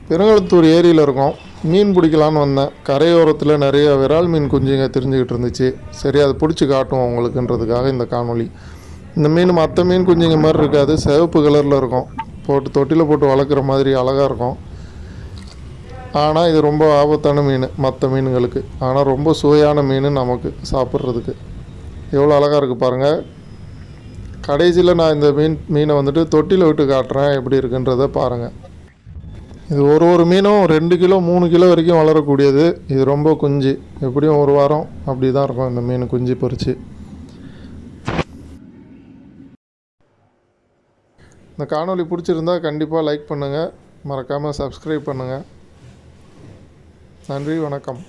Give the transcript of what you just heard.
பெருங்களத்தூர் ஏரியில் இருக்கோம். மீன் பிடிக்கலான்னு வந்தேன். கரையோரத்தில் நிறைய விரால் மீன் குஞ்சுங்க தெரிஞ்சுக்கிட்டு இருந்துச்சு. சரி, அதை பிடிச்சி காட்டுவோம் உங்களுக்குன்றதுக்காக இந்த காணொளி. இந்த மீன் மற்ற மீன் குஞ்சுங்க மாதிரி இருக்காது, சிவப்பு கலரில் இருக்கும். போட்டு தொட்டியில் போட்டு வளர்க்குற மாதிரி அழகாக இருக்கும். ஆனால் இது ரொம்ப ஆபத்தான மீன் மற்ற மீன்களுக்கு. ஆனால் ரொம்ப சுவையான மீன் நமக்கு சாப்பிட்றதுக்கு. எவ்வளோ அழகாக இருக்குது பாருங்கள். கடைசியில் நான் இந்த மீனை வந்துட்டு தொட்டியில் விட்டு காட்டுறேன், எப்படி இருக்குன்றதை பாருங்கள். இது ஒரு மீனும் 2 கிலோ 3 கிலோ வரைக்கும் வளரக்கூடியது. இது ரொம்ப குஞ்சு, எப்படியும் 1 வாரம் அப்படி தான் இருக்கும் இந்த மீன் குஞ்சு பொரிச்சு. இந்த காணொளி பிடிச்சிருந்தா கண்டிப்பாக லைக் பண்ணுங்கள், மறக்காமல் சப்ஸ்கிரைப் பண்ணுங்கள். நன்றி, வணக்கம்.